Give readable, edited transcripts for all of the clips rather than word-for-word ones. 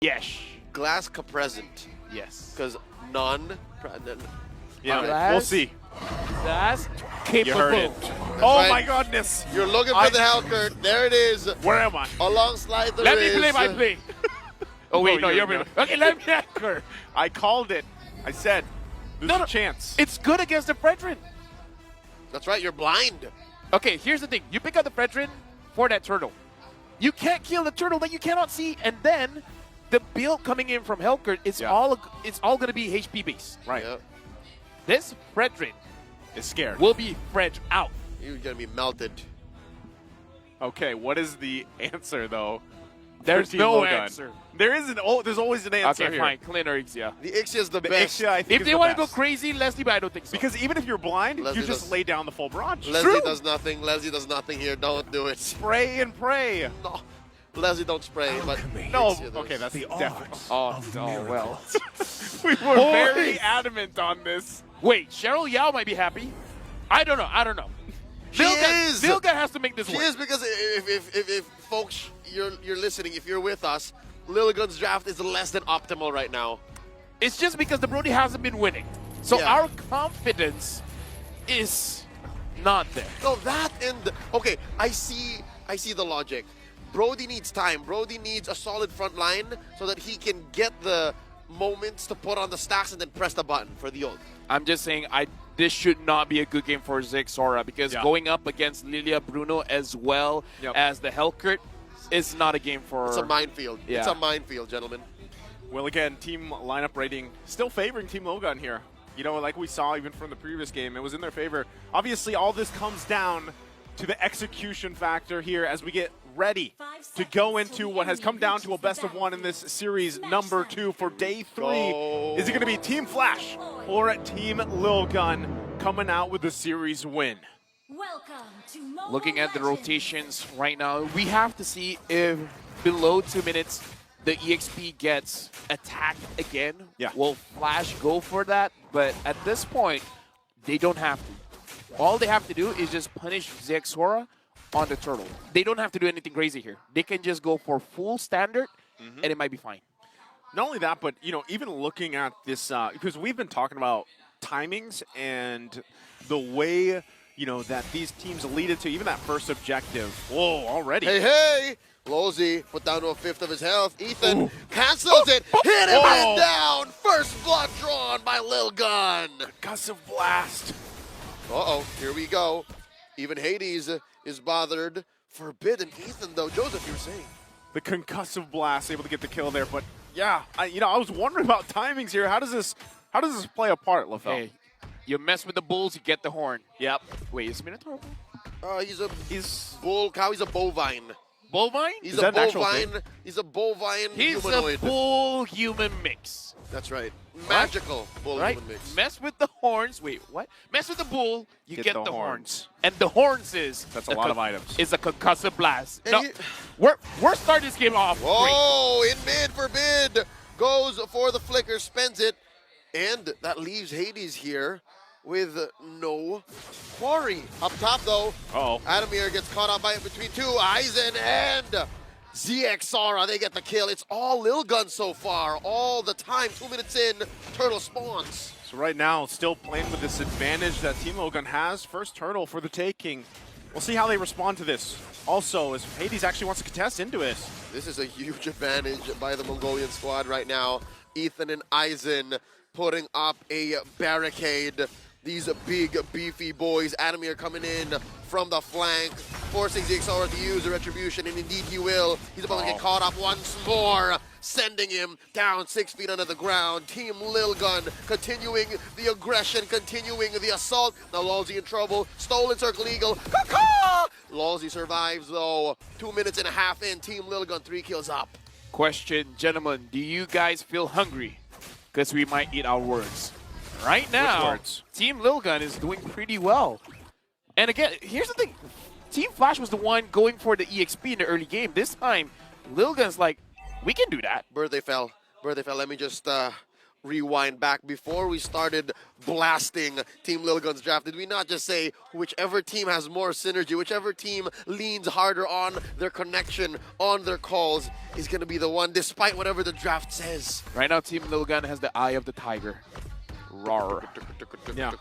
Yes. Glass ka present. Yes. Because none. Yeah, Glass. we'll see. That's You capable. heard it. Oh right. my goodness. You're looking for the Hellcurt. There it is. Where am I? Alongside the Let me wrist. play my play. Oh, wait, no, you're you're okay, let me anchor. I called it. I said, there's a chance. It's good against the Fredrin. That's right, you're blind. Okay, here's the thing. You pick up the Fredrin for that turtle. You can't kill the turtle that you cannot see, and then the build coming in from Hellcurt is all going to be HP based. Right. Yeah. This Fredrin Is scared. will be Fred out. You're going to be melted. Okay, what is the answer, though? There's for Team no Logan? answer. There isn't. Oh, there's always an answer Okay, here. fine. Clean or Ixia. The Ixia's the The best. Ixia, I think, If is they the want to go best. crazy, Leslie, but I don't think so. Because even if you're blind, Leslie you just does- lay down the full barrage. Leslie True. does nothing. Leslie does nothing here. Don't do it. Spray and pray. No. Leslie don't spray, but No, Ixia does. okay, that's definitely. oh, well. We were Boy. very adamant on this. Wait, Cheryl Yao might be happy. I don't know. She is. Vilga has to make this She work. is, because if folks, you're listening, if you're with us, Lilligan's draft is less than optimal right now. It's just because the Brody hasn't been winning. So Yeah. our confidence is not there. No, that and okay, I see the logic. Brody needs time. Brody needs a solid front line so that he can get the moments to put on the stacks and then press the button for the ult. I'm just saying this should not be a good game for Zig Sora because going up against Lilia Bruno as well as the Hellcurt is not a game for... It's a minefield. Yeah. It's a minefield, gentlemen. Well, again, team lineup rating still favoring Team Logan here. You know, like we saw even from the previous game, it was in their favor. Obviously, all this comes down to the execution factor here as we get ready to go into what has come down to a best of one in this series number 2 for day 3. Is it going to be Team Flash or Team Lil Gun coming out with the series win? Looking at the rotations right now, we have to see if below 2 minutes the EXP gets attacked again. Yeah. Will Flash go for that? But at this point, they don't have to. All they have to do is just punish Zexora on the turtle. They don't have to do anything crazy here. They can just go for full standard, and it might be fine. Not only that, but, you know, even looking at this, because we've been talking about timings and the way, you know, that these teams lead it to even that first objective. Whoa, already. Hey! Lozy put down to a fifth of his health. Ethan cancels it. Hit him and down. First blood drawn by Lil Gun. Concussive blast. Uh-oh, here we go. Even Hades is bothered. Forbidden Ethan, though. Joseph, you were saying. The concussive blast able to get the kill there, but yeah, I was wondering about timings here. How does this play a part, LaFell? Hey, you mess with the bulls, you get the horn. Yep. Wait, is Minotaur? He's bull cow. He's a bovine. Bovine? He's Is a that an actual bovine. thing? He's a bovine He's humanoid. a bull human mix. That's right. Magical bull Right? human mix. Mess with the horns. Wait, what? Mess with the bull, you get the horns. horns. And the horns is... That's a lot of items. Is a concussive blast. And No, he- we're starting this game off great. Whoa, in mid forbid. Goes for the flicker, spends it. And that leaves Hades here with no quarry. Up top, though, Uh-oh. Adamir gets caught up by it between two. Aizen and ZXara, they get the kill. It's all Lil Gun so far, all the time. 2 minutes in, Turtle spawns. So right now, still playing with this advantage that Team Logan has. First turtle for the taking. We'll see how they respond to this. Also, as Hades actually wants to contest into it. This is a huge advantage by the Mongolian squad right now. Ethan and Aizen putting up a barricade. These big, beefy boys. Adamir coming in from the flank, forcing ZXR to use the retribution, and indeed he will. He's about to get caught up once more, sending him down 6 feet under the ground. Team Lil Gun continuing the aggression, continuing the assault. Now Lolzy in trouble. Stolen Circle Eagle. Caw-caw! Lolzy survives though. 2 minutes and a half in. Team Lil Gun 3 kills up. Question, gentlemen, do you guys feel hungry? Because we might eat our words. Right now, words? Team Lil Gun is doing pretty well. And again, here's the thing. Team Flash was the one going for the EXP in the early game. This time, Lil Gun's like, we can do that. Birthday fell. Let me just rewind back before we started blasting Team Lilgun's draft? Did we not just say whichever team has more synergy, whichever team leans harder on their connection, on their calls, is going to be the one, despite whatever the draft says? Right now, Team Lilgun has the eye of the tiger. Roar. Yeah.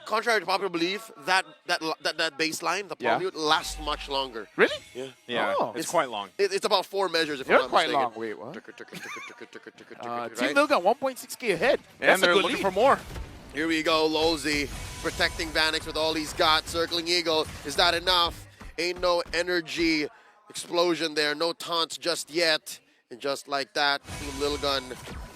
Contrary to popular belief, that baseline, the Yeah. polyute, lasts much longer. Really? Yeah. Yeah, Oh. it's quite long. It's about 4 measures, if They're I'm not quite mistaken. long. Wait, what? Team Right? Lilgun 1.6k ahead. That's And they're a good looking lead. for more. Here we go, Lozy protecting Vanix with all he's got. Circling Eagle, is that enough? Ain't no energy explosion there, no taunts just yet. And just like that, Team Lilgun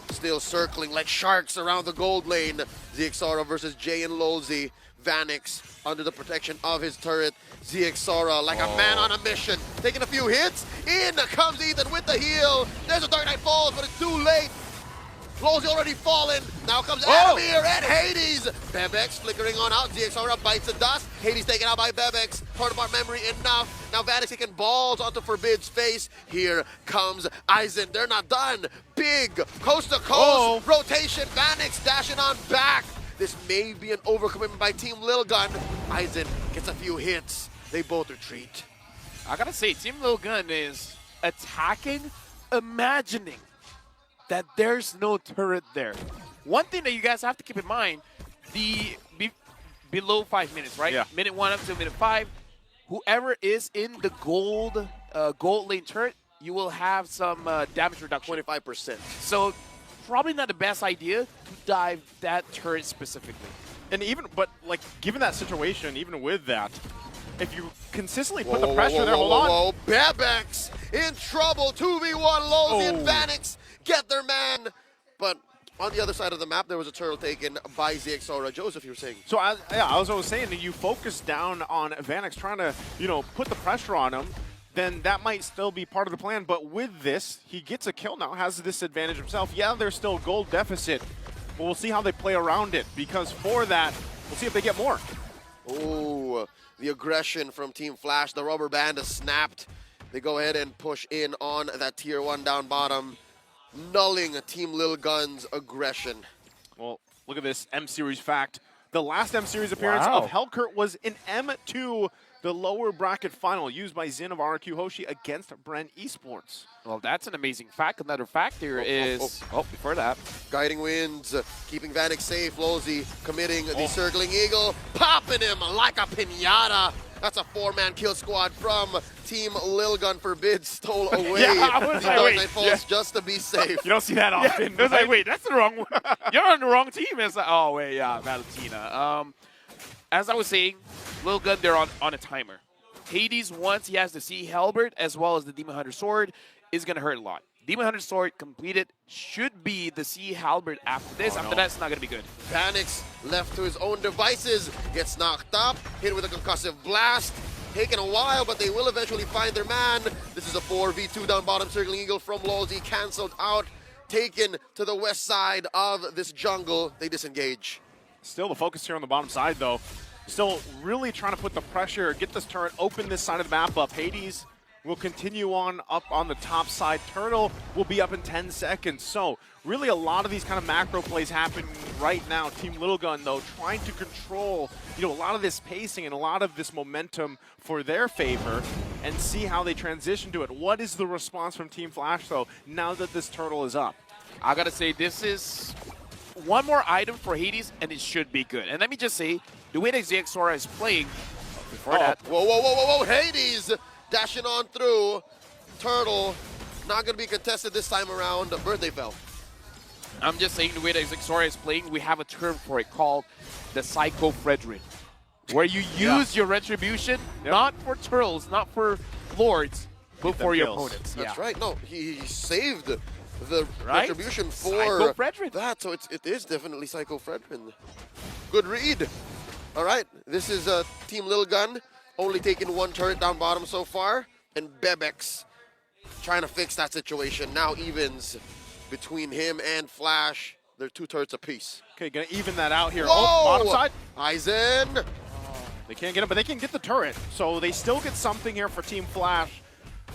still circling like sharks around the gold lane. ZXora versus Jay and Lozy. Vanix under the protection of his turret. ZXora like a man on a mission, taking a few hits. In comes Ethan with the heal. There's a Dark Knight Falls, but it's too late. Lozy already fallen. Now comes Adamir and Hades. Bebex flickering on out. ZXora bites the dust. Hades taken out by Bebex. Part of our memory enough. Now Vanix taking balls onto Forbid's face. Here comes Aizen. They're not done. Big coast to coast rotation. Vanix dashing on back. This may be an overcommitment by Team Lilgun. Aizen gets a few hits. They both retreat. I gotta say, Team Lilgun is attacking, imagining that there's no turret there. One thing that you guys have to keep in mind, below 5 minutes, right? Yeah. Minute 1 up to minute 5, whoever is in the gold lane turret, you will have some damage reduction. 25%. So probably not the best idea to dive that turret specifically. And but like, given that situation, even with that, if you consistently put the pressure there, hold on. Bebex in trouble. 2v1 Lozy and Vanix get their man. But on the other side of the map, there was a turtle taken by ZXora. Joseph, you were saying? So as I was saying, that you focus down on Vanix, trying to put the pressure on him, then that might still be part of the plan. But with this, he gets a kill now, has this advantage himself. Yeah, there's still gold deficit, but we'll see how they play around it, because for that, we'll see if they get more. Oh, the aggression from Team Flash. The rubber band is snapped. They go ahead and push in on that tier 1 down bottom, nulling Team Lilgun's aggression. Well, look at this M-Series fact. The last M-Series appearance Wow. of Hellkurt was in M2, the lower bracket final, used by Zin of RQ Hoshi against Bren Esports. Well, that's an amazing fact. Another fact here is... before that. Guiding Winds, keeping Vanix safe. Lozy committing the Circling Eagle, popping him like a piñata. That's a 4-man kill squad from Team Lilgun. Forbid stole away Yeah, I was the like, Dark wait, Knight Falls just to be safe. You don't see that often. It was like, wait, that's the wrong one. You're on the wrong team. It's like, oh, wait, yeah, Valentina. As I was saying, Lilgun, they're on a timer. Hades, once he has the Sea Halberd as well as the Demon Hunter Sword, is going to hurt a lot. Demon Hunter Sword completed should be the Sea Halberd after this. After that, it's not going to be good. Vanix, left to his own devices, gets knocked up, hit with a concussive blast. Taking a while, but they will eventually find their man. This is a 4v2 down bottom. Circling Eagle from Lozy, cancelled out. Taken to the west side of this jungle. They disengage. Still the focus here on the bottom side, though. Still really trying to put the pressure, get this turret, open this side of the map up. Hades will continue on up on the top side. Turtle will be up in 10 seconds. So really a lot of these kind of macro plays happen right now. Team Lilgun, though, trying to control a lot of this pacing and a lot of this momentum for their favor and see how they transition to it. What is the response from Team Flash, though, now that this turtle is up? I got to say, this is one more item for Hades, and it should be good. And let me just say, the way that ZXora is playing, before that... Whoa, Hades dashing on through. Turtle, not going to be contested this time around. Birthday fell. I'm just saying, the way that ZXora is playing, we have a term for it called the Psycho Fredrin, where you use your retribution, not for turtles, not for lords, but for your opponents. That's right. No, he saved the Right? retribution for Psycho Fredrin. that, so it is definitely Psycho Fredrin. Good read. All right, this is Team Lilgun, only taking 1 turret down bottom so far, and Bebex trying to fix that situation. Now evens between him and Flash. They're 2 turrets apiece. Okay, gonna even that out here. Whoa! Oh, bottom side. Aizen. They can't get him, but they can get the turret. So they still get something here for Team Flash.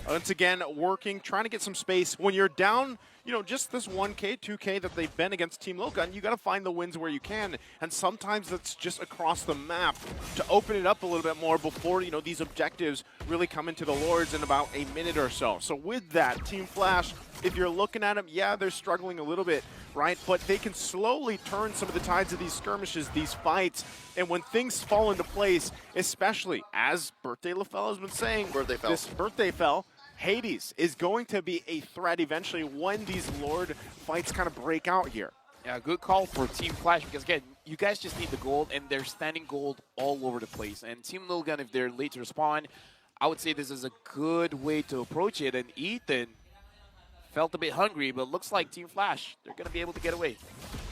Once again, working, trying to get some space. When you're down, you know, just this 1K, 2K that they've been against Team Logan, you got to find the wins where you can. And sometimes that's just across the map to open it up a little bit more before, you know, these objectives really come into the Lords in about a minute or so. So with that, Team Flash, if you're looking at them, yeah, they're struggling a little bit, right? But they can slowly turn some of the tides of these skirmishes, these fights, and when things fall into place, especially as Birthday LaFell has been saying, this Birthday Fell, Hades is going to be a threat eventually when these Lord fights kind of break out here. Yeah, good call for Team Flash because, again, you guys just need the gold, and they're standing gold all over the place. And Team Logan, if they're late to respond, I would say this is a good way to approach it. And Ethan felt a bit hungry, but looks like Team Flash, they're going to be able to get away.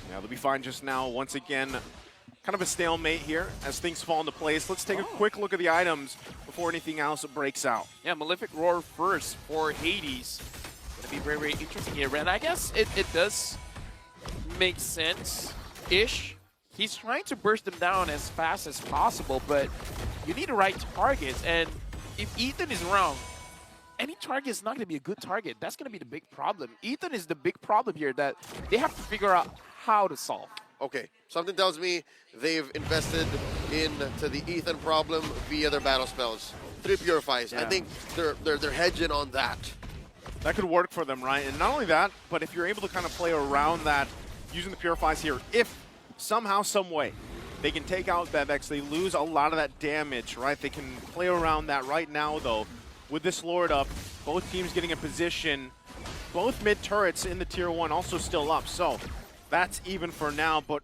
Yeah, they'll be fine just now. Once again, kind of a stalemate here as things fall into place. Let's take a quick look at the items before anything else breaks out. Yeah, Malefic Roar first for Hades. Going to be very, very interesting here. And I guess it does make sense-ish. He's trying to burst them down as fast as possible, but you need the right targets. And if Ethan is wrong, any target is not going to be a good target. That's going to be the big problem. Ethan is the big problem here that they have to figure out how to solve. Okay, something tells me they've invested into the Ethan problem via their battle spells. 3 purifies. Yeah. I think they're hedging on that. That could work for them, right? And not only that, but if you're able to kind of play around that using the purifies here, if somehow, some way, they can take out Bebex, they lose a lot of that damage, right? They can play around that right now, though. With this Lord up, both teams getting a position, both mid turrets in the tier 1 also still up. So that's even for now, but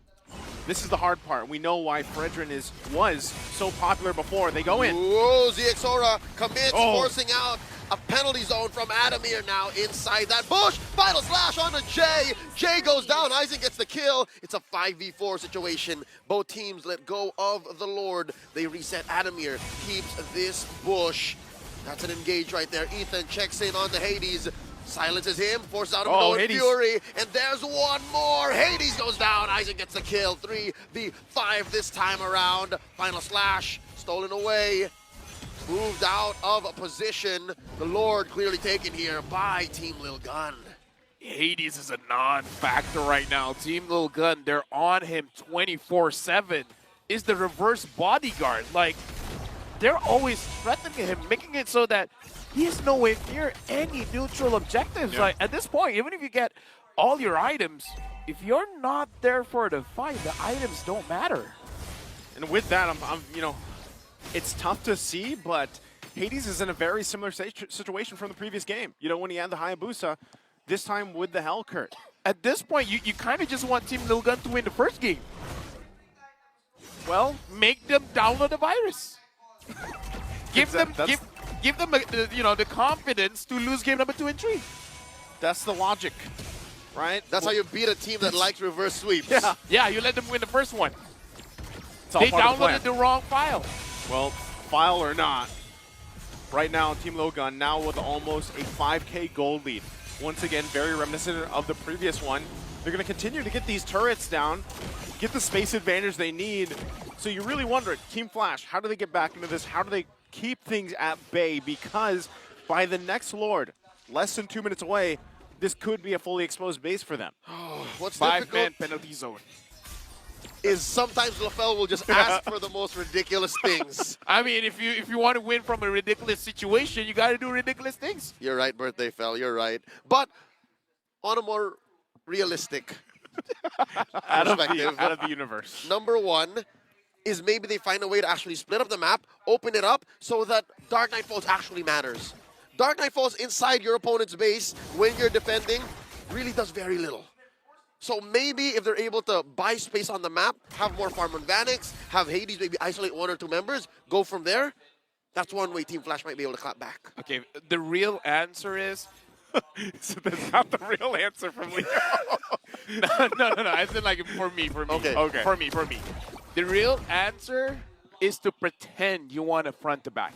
this is the hard part. We know why Fredrin was so popular before. They go in. Whoa, ZXora commits, forcing out a penalty zone from Adamir now inside that bush. Final slash onto Jay. Jay goes down. Eisen gets the kill. It's a 5v4 situation. Both teams let go of the Lord. They reset. Adamir keeps this bush. That's an engage right there. Ethan checks in on the Hades. Silences him, forces out a Fury, and there's one more. Hades goes down. Eisen gets the kill. 3v5 this time around. Final slash, stolen away. Moved out of a position. The Lord clearly taken here by Team Lil Gun. Hades is a non-factor right now. Team Lil Gun, they're on him 24/7. Is the reverse bodyguard. Like, they're always threatening him, making it so that he is nowhere near any neutral objectives. Yeah. Like, at this point, even if you get all your items, if you're not there for the fight, the items don't matter. And with that, I'm you know, it's tough to see, but Hades is in a very similar situation from the previous game. You know, when he had the Hayabusa, this time with the Hellcurt. At this point, you kind of just want Team Lil Gun to win the first game. Well, make them download the virus. Give them you know, the confidence to lose game number 2 and 3. That's the logic, right? That's how you beat a team that likes reverse sweeps. Yeah, you let them win the first one. They downloaded the wrong file. Well, file or not, right now Team Logan now with almost a 5K gold lead. Once again, very reminiscent of the previous one. They're going to continue to get these turrets down, get the space advantage they need. So you really wonder, Team Flash, how do they get back into this? How do they keep things at bay? Because by the next Lord, less than 2 minutes away, this could be a fully exposed base for them. What's 5-man penalty zone. Is sometimes LaFell will just ask for the most ridiculous things. I mean, if you want to win from a ridiculous situation, you got to do ridiculous things. You're right, Birthday Fell. You're right. But on a more realistic perspective, out of the universe. Number 1 is maybe they find a way to actually split up the map, open it up so that Dark Knight Falls actually matters. Dark Knight Falls inside your opponent's base when you're defending really does very little. So maybe if they're able to buy space on the map, have more farm on Vanix, have Hades maybe isolate 1 or 2 members, go from there, that's one way Team Flash might be able to clap back. Okay, the real answer is... So that's not the real answer from Leo. No. I said like for me. Okay. For me. The real answer is to pretend you want a front to back.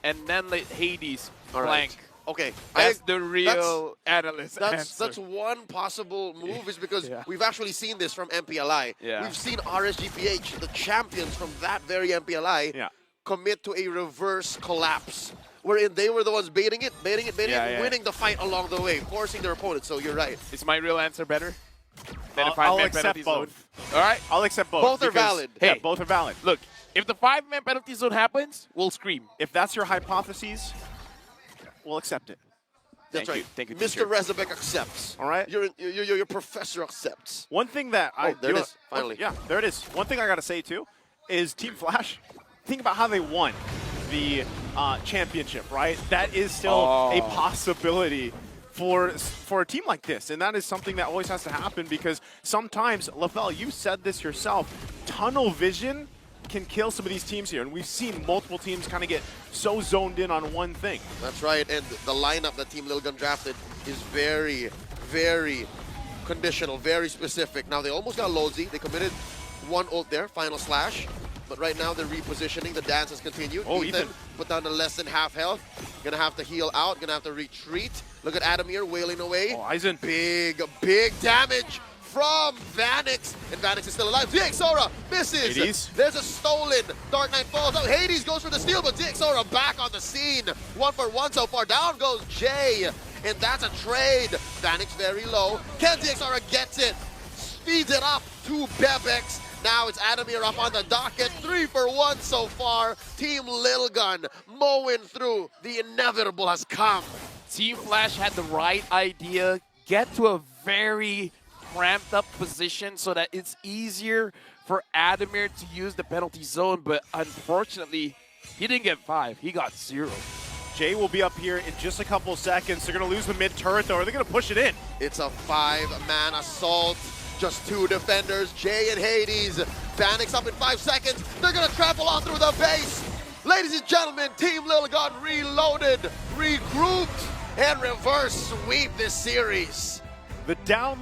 And then let Hades flank. Okay. That's the real analyst answer. That's one possible move is because we've actually seen this from MPLI. Yeah. We've seen RSGPH, the champions from that very MPLI, commit to a reverse collapse wherein they were the ones baiting it, Yeah. winning the fight along the way, forcing their opponent. So you're right. Is my real answer better than a I'll five-man accept penalty zone? both. All right. I'll accept both. Both are because- valid. Yeah, Hey. both are valid. Look, if the 5-man penalty zone happens, we'll scream. If that's your hypotheses, we'll accept it. That's Thank right. you. Thank you, Mr. teacher. Rezabek accepts. All right. Your professor accepts. One thing that I there it is, finally. Yeah, there it is. One thing I got to say too is Team Flash. Think about how they won the championship, right? That is still a possibility for a team like this, and that is something that always has to happen because sometimes, LaFell, you said this yourself, tunnel vision can kill some of these teams here, and we've seen multiple teams kind of get so zoned in on one thing. That's right, and the lineup that Team Lilgun drafted is very, very conditional, very specific. Now, they almost got Lozi. They committed one ult there, final slash. But right now, they're repositioning. The dance has continued. Oh, Ethan Ethan. put down to less than half health. Gonna have to heal out. Gonna have to retreat. Look at Adamir wailing away. Oh, Aizen. Big damage from Vanix. And Vanix is still alive. DXora misses. Hades. There's a stolen. Dark Knight falls out. Hades goes for the steal, but DXora back on the scene. 1-for-1 so far. Down goes Jay. And that's a trade. Vanix very low. Can DXora gets it. Speeds it up to Bebex. Now it's Adamir up on the docket. 3-for-1 so far. Team Lilgun mowing through. The inevitable has come. Team Flash had the right idea. Get to a very cramped up position so that it's easier for Adamir to use the penalty zone, but unfortunately, he didn't get 5. He got 0. Jay will be up here in just a couple seconds. They're going to lose the mid turret, though. Are they going to push it in? It's a 5-man assault. Just 2 defenders, Jay and Hades. Vanix up in 5 seconds. They're going to trample on through the base. Ladies and gentlemen, Team Lilgun reloaded, regrouped, and reverse sweep this series. The down